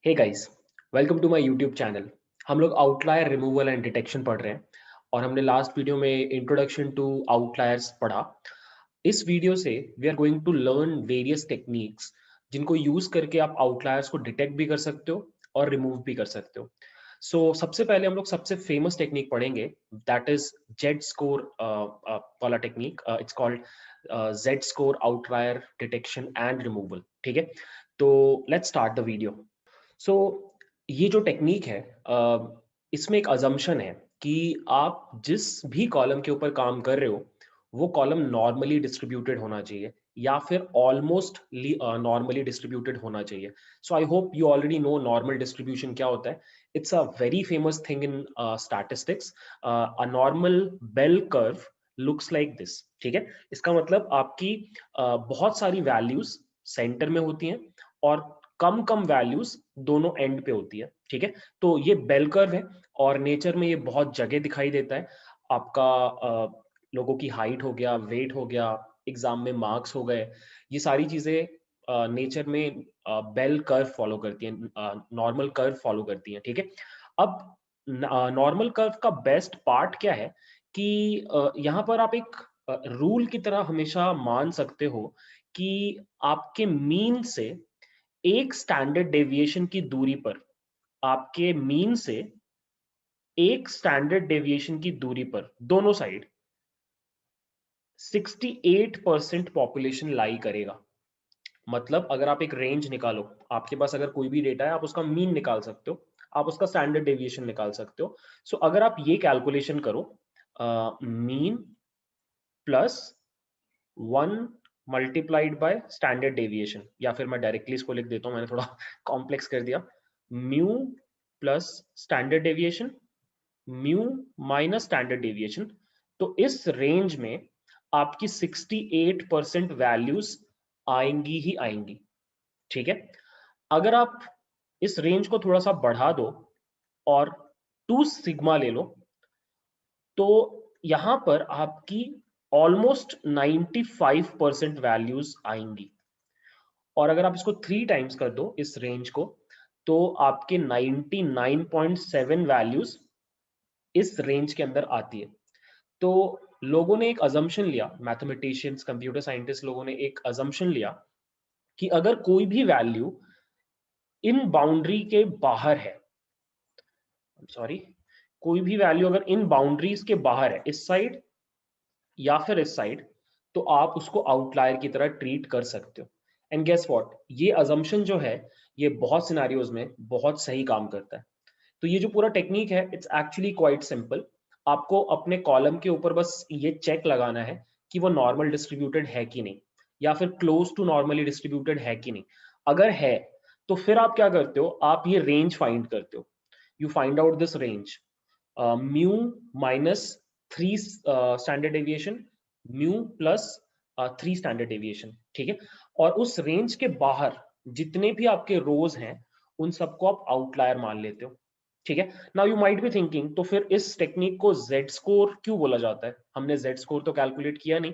Hey guys, welcome to my YouTube channel. हम लोग outlier removal and detection पढ़ रहे हैं और हमने लास्ट वीडियो में इंट्रोडक्शन टू आउटलायर्स पढ़ा। इस वीडियो से we are going to learn various techniques जिनको यूज करके आप आउटलायर्स को डिटेक्ट भी कर सकते हो और रिमूव भी कर सकते हो। सबसे पहले हम लोग सबसे फेमस टेक्निक पढ़ेंगे, दैट इज जेड स्कोर वाला technique. It's called Z score outlier detection and removal. ठीक है, तो लेट्स स्टार्ट द वीडियो। सो ये जो टेक्निक है, इसमें एक अजम्पशन है कि आप जिस भी कॉलम के ऊपर काम कर रहे हो वो कॉलम नॉर्मली डिस्ट्रीब्यूटेड होना चाहिए या फिर ऑलमोस्ट नॉर्मली डिस्ट्रीब्यूटेड होना चाहिए। So I hope you already know normal distribution क्या होता है। It's a very famous thing in statistics. A normal bell curve looks like this. ठीक है, इसका मतलब आपकी बहुत सारी वैल्यूज सेंटर में होती हैं और कम कम वैल्यूज दोनों एंड पे होती है। ठीक है, तो ये बेल कर्व है और नेचर में ये बहुत जगह दिखाई देता है। आपका लोगों की हाइट हो गया, वेट हो गया, एग्जाम में मार्क्स हो गए, ये सारी चीजें नेचर में बेल कर्व फॉलो करती हैं, नॉर्मल कर्व फॉलो करती हैं। ठीक है, अब नॉर्मल कर्व का बेस्ट पार्ट क्या है कि यहाँ पर आप एक रूल की तरह हमेशा मान सकते हो कि आपके मीन से एक स्टैंडर्ड डेविएशन की दूरी पर, आपके मीन से एक स्टैंडर्ड डेविएशन की दूरी पर दोनों साइड 68% पॉपुलेशन लाई करेगा। मतलब अगर आप एक रेंज निकालो, आपके पास अगर कोई भी डेटा है, आप उसका मीन निकाल सकते हो, आप उसका स्टैंडर्ड डेविएशन निकाल सकते हो। अगर आप ये कैलकुलेशन करो, mean plus 1 multiplied by standard deviation, या फिर मैं डायरेक्टली इसको लिख देता हूं, मैंने थोड़ा कॉम्प्लेक्स कर दिया। Mu plus standard deviation, mu minus standard deviation. तो इस रेंज में आपकी 68% वैल्यूज आएंगी ही आएंगी। ठीक है, अगर आप इस रेंज को थोड़ा सा बढ़ा दो और 2 सिग्मा ले लो, तो यहां पर आपकी ऑलमोस्ट 95% वैल्यूज आएंगी। और अगर आप इसको 3 टाइम्स कर दो इस रेंज को, तो आपके 99.7 वैल्यूज इस रेंज के अंदर आती है। तो लोगों ने एक अजम्पशन लिया, मैथमेटिशियंस, कंप्यूटर साइंटिस्ट लोगों ने एक अजम्पशन लिया कि अगर कोई भी वैल्यू इन बाउंड्री के बाहर है, सॉरी, कोई भी वैल्यू अगर इन बाउंड्रीज के बाहर है, इस साइड या फिर इस साइड, तो आप उसको आउटलायर की तरह ट्रीट कर सकते हो। एंड गेस व्हाट, ये अजम्पशन जो है ये बहुत सिनेरियोज में बहुत सही काम करता है। तो ये जो पूरा टेक्निक है, इट्स एक्चुअली क्वाइट सिंपल। आपको अपने कॉलम के ऊपर बस ये चेक लगाना है कि वो नॉर्मल डिस्ट्रीब्यूटेड है कि नहीं, या फिर क्लोज टू नॉर्मली डिस्ट्रीब्यूटेड है कि नहीं। अगर है तो फिर आप क्या करते हो, आप ये रेंज फाइंड करते हो। You find out this range, mu minus 3 standard deviation, mu plus 3 standard deviation. ठीक है, और उस रेंज के बाहर जितने भी आपके रोज हैं उन सबको आप आउटलायर मान लेते हो। ठीक है, now you might be thinking, तो फिर इस टेक्निक को जेड स्कोर क्यों बोला जाता है? हमने जेड स्कोर तो कैलकुलेट किया नहीं।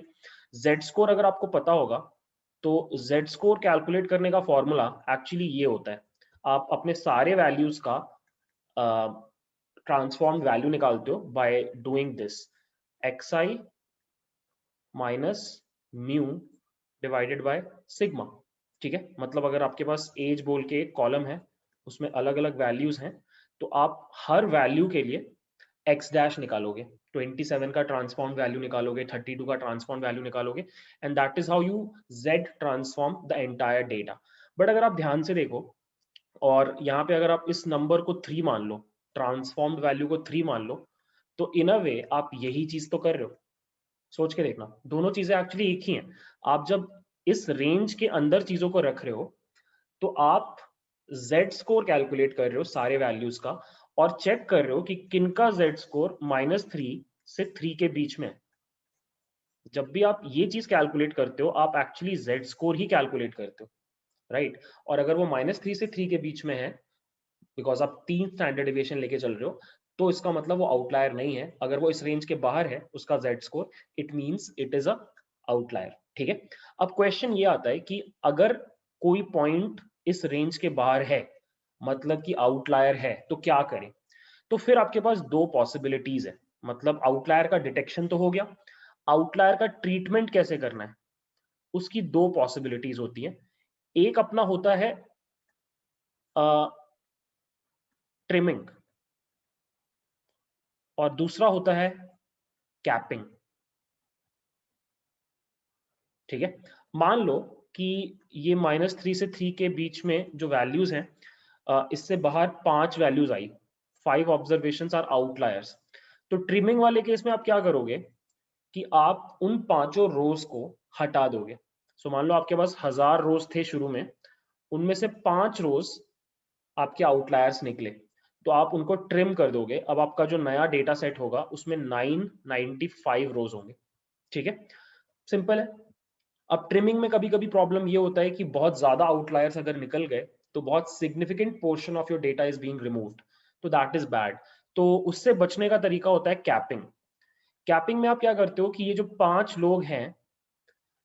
जेड स्कोर अगर आपको पता होगा तो जेड स्कोर कैलकुलेट करने का फॉर्मूला एक्चुअली ये होता है। आप अपने सारे वैल्यूज का ट्रांसफॉर्म्ड वैल्यू निकालते हो by doing this, xi minus mu divided by sigma. ठीक है, मतलब अगर आपके पास एज बोल के एक कॉलम है, उसमें अलग अलग वैल्यूज हैं, तो आप हर वैल्यू के लिए एक्स डैश निकालोगे, 27 का ट्रांसफॉर्म वैल्यू निकालोगे, 32 का ट्रांसफॉर्म वैल्यू निकालोगे, and that is how you Z transform the entire data. But अगर आप ध्यान से देखो और यहाँ पे अगर आप इस नंबर को 3 मान लो, ट्रांसफॉर्म्ड वैल्यू को 3 मान लो, तो इन अ वे आप यही चीज तो कर रहे हो। सोच के देखना, दोनों चीजें एक्चुअली एक ही हैं। आप जब इस रेंज के अंदर चीजों को रख रहे हो तो आप जेड स्कोर कैलकुलेट कर रहे हो सारे वैल्यूज का, और चेक कर रहे हो कि किनका जेड स्कोर -3 से 3 के बीच में है। जब भी आप ये चीज कैलकुलेट करते हो, आप एक्चुअली जेड स्कोर ही कैलकुलेट करते हो, राइट? और अगर वो -3 से 3 के बीच में है, बिकॉज आप 3 स्टैंडर्ड डिविएशन लेके चल रहे हो, तो इसका मतलब वो आउटलायर नहीं है। अगर वो इस रेंज के बाहर है, उसका Z score, it means it is a outlier. ठीक है, अब क्वेश्चन ये आता है कि अगर कोई पॉइंट इस रेंज के बाहर है, मतलब कि आउटलायर है, तो क्या करें? तो फिर आपके पास दो पॉसिबिलिटीज है। मतलब आउटलायर का डिटेक्शन तो हो गया, आउटलायर का ट्रीटमेंट कैसे करना है, उसकी दो पॉसिबिलिटीज होती है। एक अपना होता है ट्रिमिंग, और दूसरा होता है कैपिंग। ठीक है, मान लो कि ये -3 से 3 के बीच में जो वैल्यूज हैं, इससे बाहर 5 वैल्यूज आई, 5 ऑब्जर्वेशंस आर आउटलायर्स। तो ट्रिमिंग वाले केस में आप क्या करोगे कि आप उन पांचों रोज को हटा दोगे। सो मान लो आपके पास 1000 रोज थे शुरू में, उनमें से 5 रोज आपके आउटलायर्स निकले, तो आप उनको ट्रिम कर दोगे। अब आपका जो नया डेटा सेट होगा उसमें 995 रोज होंगे। ठीक है, सिंपल है। अब ट्रिमिंग में कभी कभी प्रॉब्लम ये होता है कि बहुत ज्यादा आउटलायर्स अगर निकल गए तो बहुत significant portion of your data is being removed, तो दैट इज बैड। तो उससे बचने का तरीका होता है कैपिंग। कैपिंग में आप क्या करते हो कि ये जो 5 लोग हैं,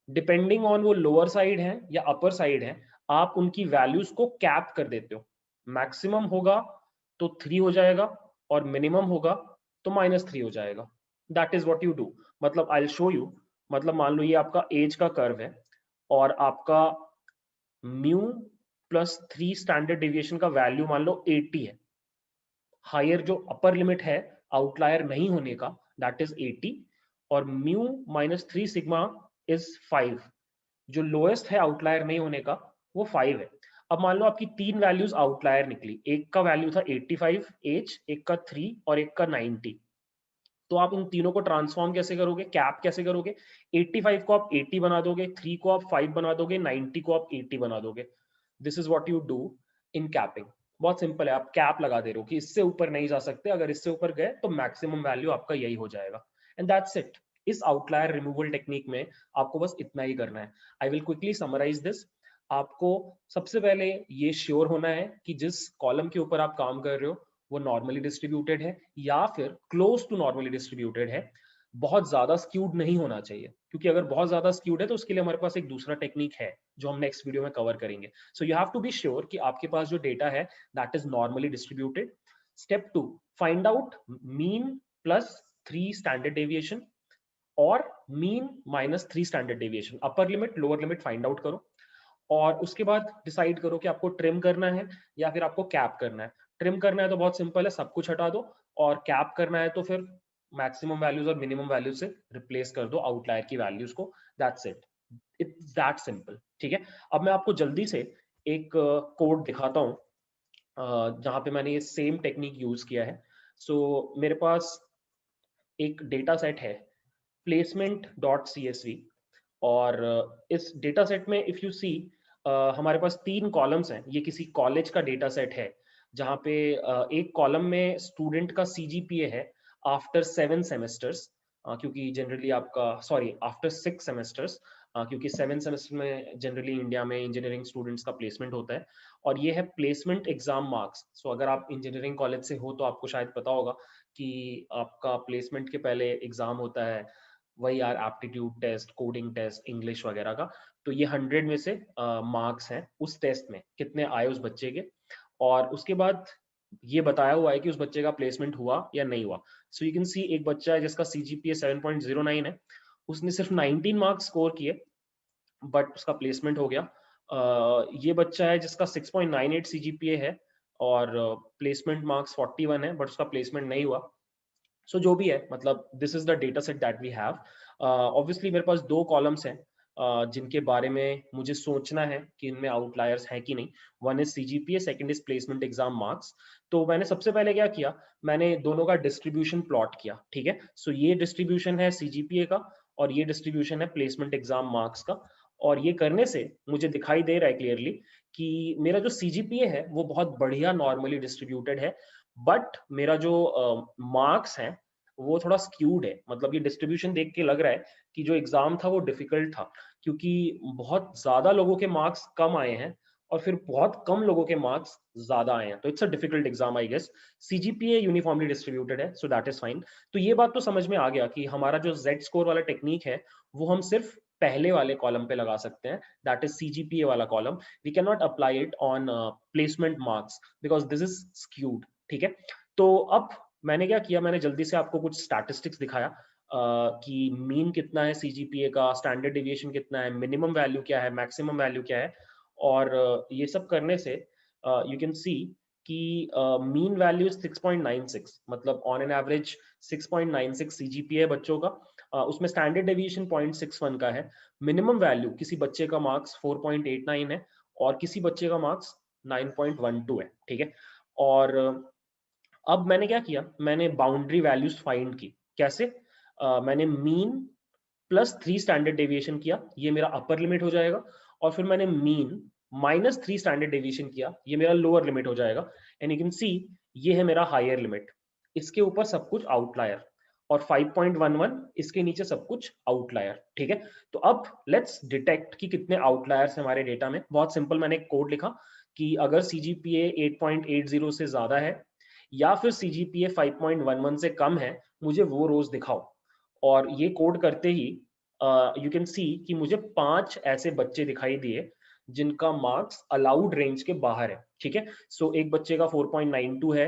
डिपेंडिंग ऑन वो लोअर साइड है या अपर साइड है, आप उनकी वैल्यूज को कैप कर देते हो। मैक्सिमम होगा तो 3 हो जाएगा, और मिनिमम होगा तो -3 हो जाएगा। That is what you do. मतलब आई विल शो यू। मतलब मान लो ये आपका एज का कर्व है, और आपका म्यू प्लस 3 स्टैंडर्ड डेविएशन का वैल्यू मान लो 80 है। हायर जो अपर लिमिट है आउटलायर नहीं होने का, दैट इज 80, और म्यू -3 सिग्मा इज 5। जो लोएस्ट है आउटलायर नहीं होने का वो 5 है। अब मान लो आपकी 3 वैल्यूज आउटलायर निकली, एक का वैल्यू था 85 एज, एक का 3 और एक का 90। तो आप इन तीनों को ट्रांसफॉर्म कैसे करोगे, कैप कैसे करोगे? 85 को आप 80 बना दोगे, 3 को आप 5 बना दोगे, 90 को आप 80 बना दोगे। This is what you do in capping. बहुत सिंपल है, आप कैप लगा दे रहे हो कि इससे ऊपर नहीं जा सकते, अगर इससे ऊपर गए तो मैक्सिमम वैल्यू आपका यही हो जाएगा, एंड दैट्स इट। इस आउटलायर रिमूवल टेक्निक में आपको बस इतना ही करना है। I will quickly summarise this. आपको सबसे पहले ये श्योर होना है कि जिस कॉलम के ऊपर आप काम कर रहे हो वो नॉर्मली डिस्ट्रीब्यूटेड है या फिर क्लोज टू नॉर्मली डिस्ट्रीब्यूटेड है। बहुत ज्यादा स्क्यूड नहीं होना चाहिए, क्योंकि अगर बहुत ज्यादा स्क्यूड है तो उसके लिए हमारे पास एक दूसरा टेक्निक है जो हम नेक्स्ट वीडियो में कवर करेंगे। So you have to be sure कि आपके पास जो डेटा है that is normally distributed. Step 2, find out mean plus 3 standard deviation और mean -3 standard deviation, upper limit lower limit find out करो, और उसके बाद डिसाइड करो कि आपको ट्रिम करना है या फिर आपको कैप करना है। ट्रिम करना है तो बहुत सिंपल है, सब कुछ हटा दो, और कैप करना है तो फिर मैक्सिमम वैल्यूज और मिनिमम वैल्यूज से रिप्लेस कर दो आउटलायर की वैल्यूज को। That's it, it's that simple. ठीक है, अब मैं आपको जल्दी से एक कोड दिखाता हूँ जहां पे मैंने ये सेम टेक्निक यूज किया है। सो मेरे पास एक डेटा सेट है placement.csv, और इस डेटा सेट में इफ यू सी हमारे पास 3 कॉलम्स हैं। ये किसी कॉलेज का डेटा सेट है जहाँ पे एक कॉलम में स्टूडेंट का सीजीपीए है आफ्टर 7 सेमेस्टर्स, क्योंकि जनरली आपका सॉरी आफ्टर 6 सेमेस्टर्स, क्योंकि 7 सेमेस्टर में जनरली इंडिया में इंजीनियरिंग स्टूडेंट्स का प्लेसमेंट होता है। और ये है प्लेसमेंट एग्जाम मार्क्स। सो अगर आप इंजीनियरिंग कॉलेज से हो तो आपको शायद पता होगा कि आपका प्लेसमेंट के पहले एग्जाम होता है, वही यार aptitude test, coding test, English वगैरह का। तो ये 100 में से मार्क्स हैं उस टेस्ट में कितने आए उस बच्चे के, और उसके बाद ये बताया हुआ है कि उस बच्चे का प्लेसमेंट हुआ या नहीं हुआ। सो यू कैन सी एक बच्चा है जिसका सीजीपीए 7.09 है, उसने सिर्फ 19 मार्क्स स्कोर किए बट उसका प्लेसमेंट हो गया। ये बच्चा है जिसका 6.98 सीजीपीए है और प्लेसमेंट मार्क्स 41 है बट उसका प्लेसमेंट नहीं हुआ। सो जो भी है, मतलब this is the data set that we have. Obviously मेरे पास 2 कॉलम्स हैं जिनके बारे में मुझे सोचना है कि इनमें आउटलायर्स हैं कि नहीं। One is CGPA, second is placement exam marks. तो मैंने सबसे पहले क्या किया, मैंने दोनों का डिस्ट्रीब्यूशन प्लॉट किया। ठीक है, सो ये डिस्ट्रीब्यूशन है सीजीपीए का और ये डिस्ट्रीब्यूशन है प्लेसमेंट एग्जाम मार्क्स का। और ये करने से मुझे दिखाई दे रहा है क्लियरली कि मेरा जो सीजीपीए है वो बहुत बढ़िया नॉर्मली डिस्ट्रीब्यूटेड है, बट मेरा जो मार्क्स है वो थोड़ा स्क्यूड है। मतलब ये डिस्ट्रीब्यूशन देख के लग रहा है कि जो एग्जाम था वो डिफिकल्ट था, क्योंकि बहुत ज्यादा लोगों के मार्क्स कम आए हैं और फिर बहुत कम लोगों के मार्क्स ज्यादा आए हैं। तो it's a difficult exam I guess. CGPA uniformly distributed है, सो दैट इज फाइन। तो ये बात तो समझ में आ गया कि हमारा जो जेड स्कोर वाला टेक्निक है वो हम सिर्फ पहले वाले कॉलम पे लगा सकते हैं, दैट इज CGPA वाला column. We can not apply it on placement marks because this is skewed. ठीक है, तो अब मैंने क्या किया, मैंने जल्दी से आपको कुछ स्टैटिस्टिक्स दिखाया कि मीन कितना है CGPA का, स्टैंडर्ड डेविएशन कितना है, मिनिमम वैल्यू क्या है, मैक्सिमम वैल्यू क्या है. और ये सब करने से यू कैन सी कि मीन वैल्यू 6.96, मतलब ऑन एन एवरेज 6.96 CGPA है बच्चों का. उसमें स्टैंडर्ड डेविएशन 0.61 का है. मिनिमम वैल्यू किसी बच्चे का मार्क्स 4.89 है और किसी बच्चे का मार्क्स 9.12 है. ठीक है, और अब मैंने क्या किया, मैंने बाउंड्री वैल्यूज फाइंड की. कैसे? मैंने मीन प्लस 3 स्टैंडर्ड डेविएशन किया, ये मेरा अपर लिमिट हो जाएगा. और फिर मैंने मीन माइनस 3 स्टैंडर्ड डेविएशन किया, ये मेरा लोअर लिमिट हो जाएगा. एंड यू कैन सी ये है मेरा हायर लिमिट. इसके ऊपर सब कुछ आउटलायर, और 5.11 इसके नीचे सब कुछ आउटलायर. ठीक है, तो अब लेट्स डिटेक्ट कि कितने आउटलायर्स हमारे डेटा में. बहुत सिंपल, मैंने एक कोड लिखा कि अगर CGPA 8.80 से ज्यादा है या फिर CGPA 5.11 से कम है, मुझे वो रोज दिखाओ. और ये कोड करते ही यू कैन सी कि मुझे 5 ऐसे बच्चे दिखाई दिए जिनका मार्क्स अलाउड रेंज के बाहर है. ठीक है, सो एक बच्चे का 4.92 है,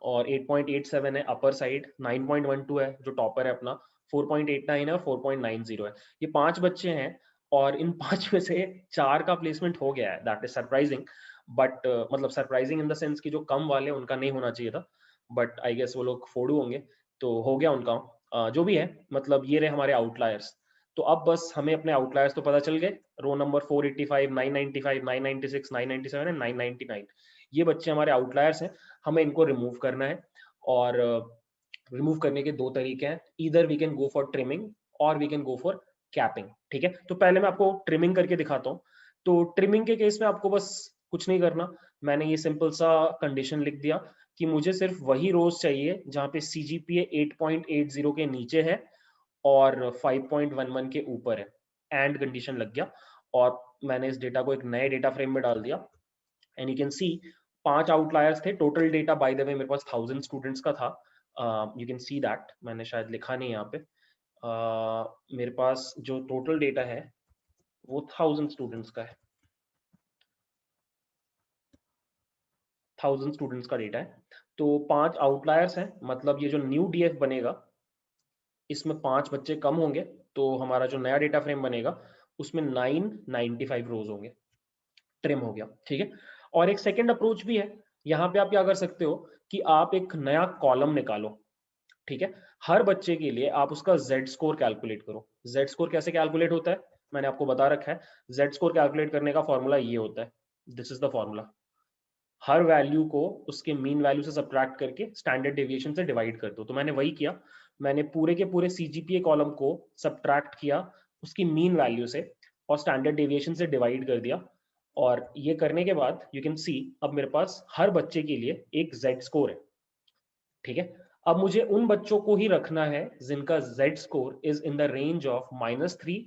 और 8.87 है अपर साइड, 9.12 है जो टॉपर है अपना, 4.89 है और 4.90 है. ये 5 बच्चे हैं और इन 5 में से 4 का प्लेसमेंट हो गया है. दैट इज सरप्राइजिंग, बट मतलब सरप्राइजिंग इन द सेंस कि जो कम वाले उनका नहीं होना चाहिए था, बट आई गेस वो लोग फोड़ू होंगे तो हो गया उनका. जो भी है, मतलब ये रहे हमारे आउटलायर्स. तो अब बस हमें अपने आउटलायर्स तो पता चल गए. रो नंबर 485, 995, 996, 997 एंड 999, ये बच्चे हमारे आउटलायर्स हैं. हमें इनको रिमूव करना है, और रिमूव करने के 2 तरीके हैं. Either we can go for trimming और we can go for capping. ठीक है, तो पहले मैं आपको ट्रिमिंग करके दिखाता हूँ. तो ट्रिमिंग के केस में आपको बस कुछ नहीं करना. मैंने ये सिंपल सा कंडीशन लिख दिया कि मुझे सिर्फ वही रोज चाहिए जहां पे CGPA 8.80 के नीचे है और 5.11 के ऊपर है. एंड कंडीशन लग गया और मैंने इस डेटा को एक नए डेटा फ्रेम में डाल दिया. And you can see 5 outliers थे. Total data by the way मेरे पास 1000 स्टूडेंट्स का था. यू कैन सी दैट, मैंने शायद लिखा नहीं यहाँ पे. मेरे पास जो टोटल डेटा है वो 1000 स्टूडेंट्स का है. 1000 स्टूडेंट्स का डेटा है. तो 5 आउटलायर्स हैं, मतलब ये जो न्यू DF बनेगा इसमें 5 बच्चे कम होंगे, तो हमारा जो नया डेटा फ्रेम बनेगा उसमें 995 रोज होंगे. ट्रिम हो गया. ठीक है, और एक सेकंड अप्रोच भी है. यहाँ पे आप क्या कर सकते हो कि आप एक नया कॉलम निकालो. ठीक है, हर बच्चे के लिए आप उसका Z स्कोर कैलकुलेट करो. Z स्कोर कैसे कैलकुलेट होता है मैंने आपको बता रखा है. Z स्कोर कैलकुलेट करने का फॉर्मूला ये होता है, this is the formula. Her value को उसके मीन वैल्यू से सब्ट्रैक्ट करके स्टैंडर्ड डेविएशन से डिवाइड कर दो. तो मैंने वही किया, मैंने पूरे के पूरे CGPA कॉलम को सब्ट्रैक्ट किया उसकी मीन वैल्यू से और स्टैंडर्ड डेविएशन से डिवाइड कर दिया. और ये करने के बाद यू कैन सी अब मेरे पास हर बच्चे के लिए एक Z स्कोर है. ठीक है, अब मुझे उन बच्चों को ही रखना है जिनका Z score is in the range of -3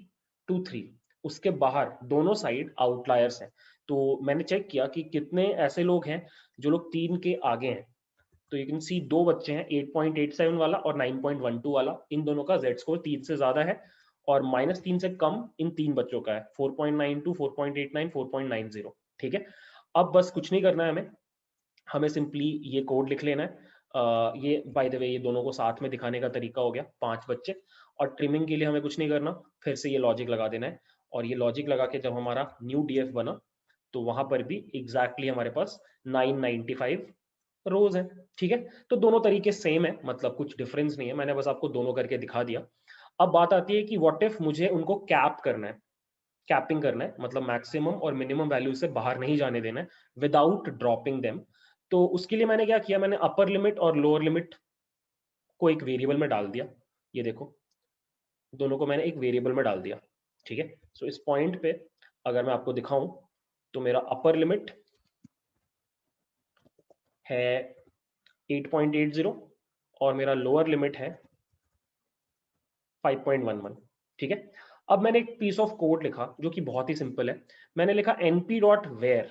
to 3. उसके बाहर दोनों साइड आउटलायर्स हैं. तो मैंने चेक किया कि कितने ऐसे लोग हैं जो लोग 3 के आगे हैं. तो यू कैन सी 2 बच्चे हैं, 8.87 वाला और 9.12 वाला. इन दोनों का Z स्कोर 3 से ज्यादा है और -3 से कम इन 3 बच्चों का है, 4.92, 4.89, 4.90. ठीक है, अब बस कुछ नहीं करना है हमें. हमें सिंपली ये कोड लिख लेना है. ये बाय द वे ये दोनों को साथ में दिखाने का तरीका हो गया, 5 बच्चे. और ट्रिमिंग के लिए हमें कुछ नहीं करना, फिर से ये लॉजिक लगा देना है. और ये लॉजिक लगा के जब हमारा न्यू DF बना तो वहां पर भी एग्जैक्टली हमारे पास 995 रोज है. ठीक है, तो दोनों तरीके सेम है, मतलब कुछ डिफरेंस नहीं है. मैंने बस आपको दोनों करके दिखा दिया. अब बात आती है कि व्हाट इफ मुझे उनको कैप करना है, कैपिंग करना है, मतलब मैक्सिमम और मिनिमम वैल्यू से बाहर नहीं जाने देना है विदाउट ड्रॉपिंग देम. तो उसके लिए मैंने क्या किया, मैंने अपर लिमिट और लोअर लिमिट को एक वेरिएबल में डाल दिया. ये देखो, दोनों को मैंने एक वेरिएबल में डाल दिया. ठीक है, सो इस पॉइंट पे अगर मैं आपको दिखाऊं तो मेरा अपर लिमिट है 8.80 और मेरा लोअर लिमिट है 5.11. ठीक है, अब मैंने एक पीस ऑफ कोड लिखा जो कि बहुत ही सिंपल है. मैंने लिखा np.where.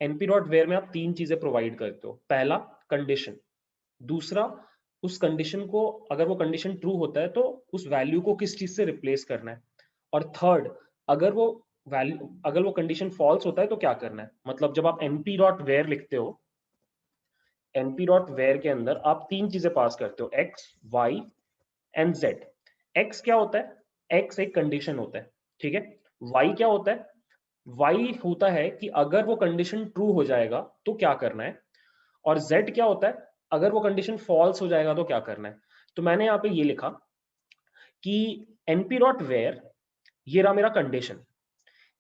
np.where में आप 3 चीजें प्रोवाइड करते हो. पहला कंडीशन, दूसरा उस कंडीशन को, अगर वो कंडीशन ट्रू होता है तो उस वैल्यू को किस चीज से रिप्लेस करना है। और थर्ड, अगर वो अगर वो कंडीशन फॉल्स होता है तो क्या करना है। मतलब जब आप np.where लिखते हो, np.where के अंदर आप तीन चीजें पास करते हो, x, y and z। x क्या होता है, x एक कंडीशन होता है, ठीक है। y क्या होता है, y होता है कि अगर वो कंडीशन ट्रू हो जाएगा तो क्या करना है। और z क्या होता है, अगर वो कंडीशन फॉल्स हो जाएगा तो क्या करना है। तो मैंने यहाँ पे ये लिखा कि np.where, ये रहा मेरा कंडीशन,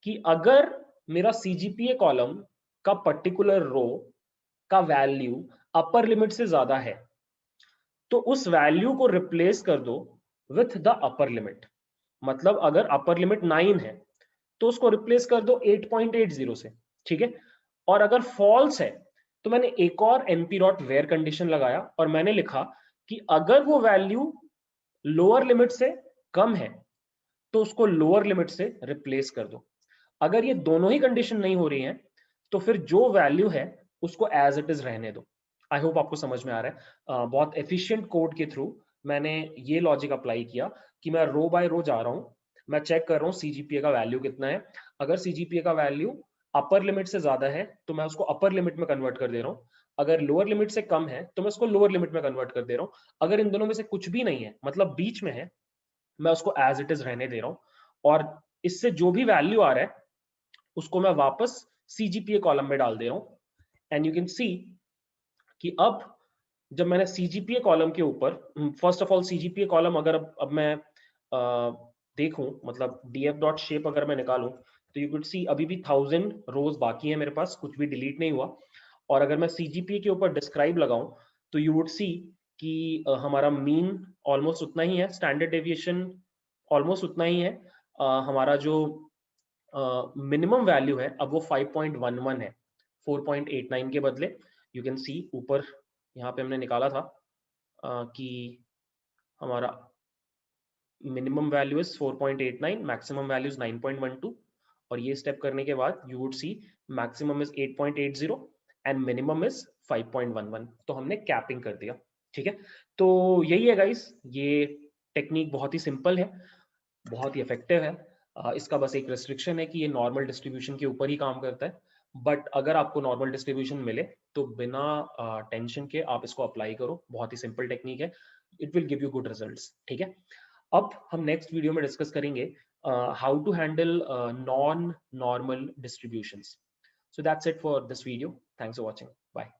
कि अगर मेरा CGPA कॉलम का पर्टिकुलर रो का वैल्यू अपर लिमिट से ज्यादा है तो उस वैल्यू को रिप्लेस कर दो विथ द अपर लिमिट। मतलब अगर अपर लिमिट 9 है तो उसको रिप्लेस कर दो 8.80 से, ठीक है। और अगर फॉल्स है तो मैंने एक और np.where कंडीशन लगाया और मैंने लिखा कि अगर वो वैल्यू लोअर लिमिट से कम है तो उसको लोअर लिमिट से रिप्लेस कर दो। अगर ये दोनों ही कंडीशन नहीं हो रही हैं तो फिर जो वैल्यू है उसको एज इट इज रहने दो। आई होप आपको समझ में आ रहा है। बहुत एफिशिएंट कोड के थ्रू मैंने ये लॉजिक अप्लाई किया कि मैं रो बाय रो जा रहा हूँ, मैं चेक कर रहा हूँ सीजीपीए का वैल्यू कितना है। अगर सीजीपीए का वैल्यू अपर लिमिट से ज्यादा है तो मैं उसको अपर लिमिट में कन्वर्ट कर दे रहा हूँ, अगर लोअर लिमिट से कम है तो मैं उसको लोअर लिमिट में कन्वर्ट कर दे रहा हूँ। अगर इन दोनों में से कुछ भी नहीं है, मतलब बीच में है, मैं उसको एज इट इज रहने दे रहा हूँ। और इससे जो भी वैल्यू आ रहा है उसको मैं वापस सीजीपीए कॉलम में डाल दे रहा हूँ। एंड यू कैन सी कि अब जब मैंने सीजीपीए कॉलम के ऊपर, first of all CGPA column अगर अब मैं देखूं, मतलब डीएफ डॉट शेप अगर मैं निकालूं तो यू कुड सी अभी भी 1000 रोज बाकी है मेरे पास, कुछ भी डिलीट नहीं हुआ। और अगर मैं सीजीपीए के ऊपर डिस्क्राइब लगाऊं तो यू वुड सी कि हमारा मीन ऑलमोस्ट उतना ही है, स्टैंडर्ड डेविएशन ऑलमोस्ट उतना ही है। हमारा जो मिनिमम वैल्यू है अब वो 5.11 है 4.89 के बदले। यू कैन सी ऊपर यहाँ पे हमने निकाला था कि हमारा minimum value is 4.89, maximum value is 9.12। और ये स्टेप करने के बाद you would see maximum is 8.80 and minimum is 5.11। तो हमने कैपिंग कर दिया, ठीक है। तो यही है गाइस, ये टेक्निक बहुत ही सिंपल है, बहुत ही इफेक्टिव है। इसका बस एक रेस्ट्रिक्शन है कि ये नॉर्मल डिस्ट्रीब्यूशन के ऊपर ही काम करता है। बट अगर आपको नॉर्मल डिस्ट्रीब्यूशन मिले तो बिना टेंशन के आप इसको अप्लाई करो, बहुत ही सिंपल टेक्निक है, it will give you good results, ठीक है। अब हम नेक्स्ट वीडियो में डिस्कस करेंगे how to handle non normal distributions. So that's it for this video, thanks for watching, bye.